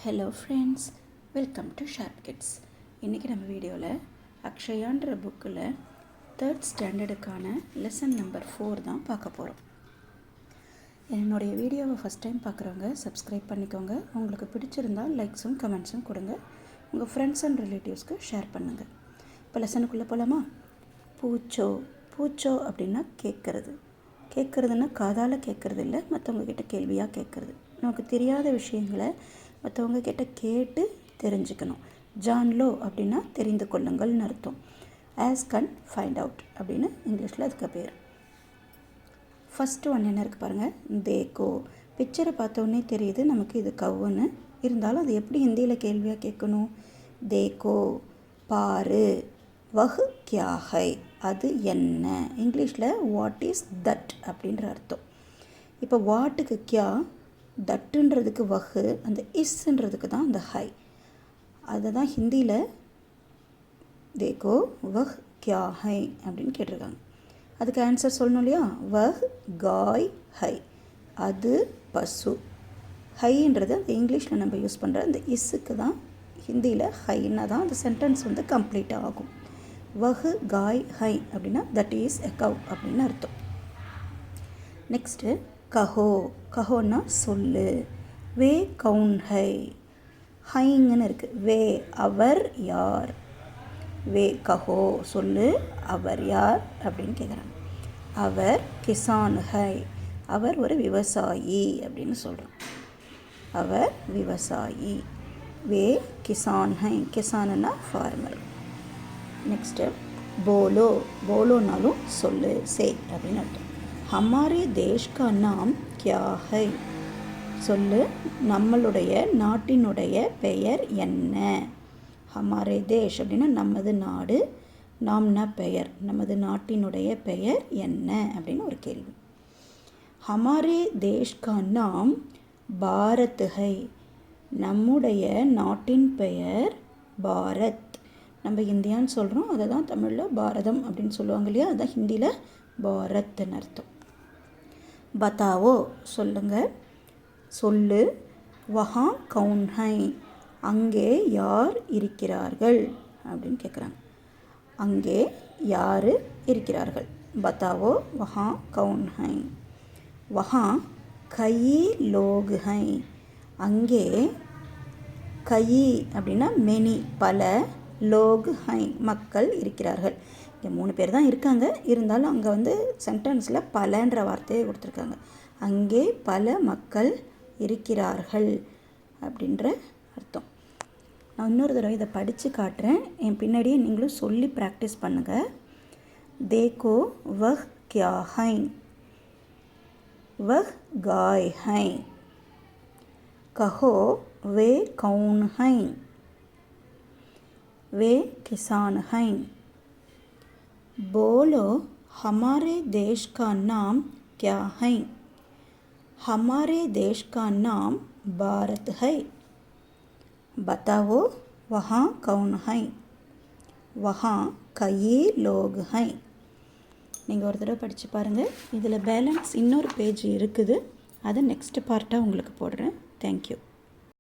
Hello friends, welcome to sharp kids. இன்றைக்கி நம்ம வீடியோவில் அக்ஷயான்ற புக்கில் 3rd ஸ்டாண்டர்டுக்கான லெசன் நம்பர் 4 தான் பார்க்க போகிறோம். என்னுடைய வீடியோவை ஃபஸ்ட் டைம் பார்க்குறவங்க சப்ஸ்கிரைப் பண்ணிக்கோங்க. உங்களுக்கு பிடிச்சிருந்தால் லைக்ஸும் கமெண்ட்ஸும் கொடுங்க. உங்கள் ஃப்ரெண்ட்ஸ் அண்ட் ரிலேட்டிவ்ஸ்க்கு ஷேர் பண்ணுங்கள். இப்போ லெசனுக்குள்ளே போகலாமா? பூச்சோ பூச்சோ அப்படின்னா கேட்குறதுன்னா காதால் கேட்குறது இல்லை, மற்றவங்கக்கிட்ட கேள்வியாக கேட்குறது. நமக்கு தெரியாத விஷயங்களை மற்றவங்க கிட்ட கேட்டு தெரிஞ்சுக்கணும். ஜான்லோ அப்படின்னா தெரிந்து கொள்ளுங்கள்னு அர்த்தம். ஆஸ்க் அண்ட் ஃபைண்ட் அவுட் அப்படின்னு இங்கிலீஷில் அதுக்கு பேர். ஃபஸ்ட்டு ஒன்று என்ன இருக்குது பாருங்கள், தேக்கோ. பிக்சரை பார்த்தோன்னே தெரியுது நமக்கு இது கவ்வுன்னு. இருந்தாலும் அது எப்படி ஹிந்தியில் கேள்வியாக கேட்கணும்? தேக்கோ, பாரு. வஹ் கியா ஹை, அது என்ன. இங்கிலீஷில் வாட் இஸ் தட் அப்படின்ற அர்த்தம். இப்போ வாட்டுக்கு கியா, தட்டுன்றதுக்கு வஹு, அந்த இஸ்ன்றதுக்கு தான் அந்த ஹை. அதை தான் ஹிந்தியில் தேக்கோ வஹ் கியா ஹை அப்படின்னு கேட்டிருக்காங்க. அதுக்கு ஆன்சர் சொல்லணும் இல்லையா? வஹ் காய் ஹை, அது பசு. ஹைன்றது அந்த இங்கிலீஷில் நம்ம யூஸ் பண்ணுற அந்த இஸ்ஸுக்கு தான் ஹிந்தியில் ஹைன்னா தான் அந்த சென்டென்ஸ் வந்து கம்ப்ளீட் ஆகும். வஹ் காய் ஹை அப்படின்னா தட் இஸ் எ கவ் அப்படின்னு அர்த்தம். நெக்ஸ்ட்டு கஹோ. கஹோன்னா சொல்லு. வே கவுன் ஹை, ஹைங்கன்னு இருக்குது. வே அவர் யார். வே கஹோ சொல்லு, அவர் யார் அப்படின்னு கேட்குறாங்க. அவர் கிசான் ஹை, அவர் ஒரு விவசாயி அப்படின்னு சொல்கிறோம். அவர் விவசாயி. வே கிசான் ஹை, கிசான்னா ஃபார்மர். நெக்ஸ்ட்டு போலோ. போலோனாலும் சொல்லு, சே அப்படின்னு அர்த்தம். ஹமாரே தேஷ் கா நாம் கியா ஹை, சொல்லு நம்மளுடைய நாட்டினுடைய பெயர் என்ன. ஹமாரே தேஷ் அப்படின்னா நமது நாடு, நாம்னா பெயர், நமது நாட்டினுடைய பெயர் என்ன அப்படின்னு ஒரு கேள்வி. ஹமாரே தேஷ் கா நாம் பாரத் ஹை, நம்முடைய நாட்டின் பெயர் பாரத். நம்ம இந்தியான்னு சொல்கிறோம், அதை தான் தமிழில் பாரதம் அப்படின்னு சொல்லுவாங்க இல்லையா? அதுதான் ஹிந்தியில் பாரத்ன்னு அர்த்தம். பத்தாவோ சொல்லுங்க, சொல்லு. வஹா கவுன் ஹை, அங்கே யார் இருக்கிறார்கள் அப்படின்னு கேட்குறாங்க. அங்கே யார் இருக்கிறார்கள். பத்தாவோ வஹா கவுன் ஹை. வஹா கயி லோக் ஹை, அங்கே கயி அப்படின்னா மெனி, பல, லோக் ஹை மக்கள் இருக்கிறார்கள். இங்கே 3 பேர் தான் இருக்காங்க, இருந்தாலும் அங்கே வந்து சென்டென்ஸில் பலன்ற வார்த்தையை கொடுத்துருக்காங்க. அங்கே பல மக்கள் இருக்கிறார்கள் அப்படின்ற அர்த்தம். நான் இன்னொரு தடவை இதை படித்து காட்டுறேன், என் பின்னாடியே நீங்களும் சொல்லி ப்ராக்டிஸ் பண்ணுங்கள். தேக்கோ வஹ் கியா ஹை, வஹ் காய் ஹை. கஹோ வே கவுன் ஹை, வே किसान हैं. बोलो हमारे देश का नाम क्या है. हमारे देश का नाम भारत है. बताओ वहाँ कौन है. वहाँ कई लोग हैं. நீங்கள் ஒரு தடவை படித்து பாருங்கள். இதில் பேலன்ஸ் இன்னொரு பேஜ் இருக்குது, அதை நெக்ஸ்ட் பார்ட்டாக உங்களுக்கு போடுறேன். தேங்க்யூ.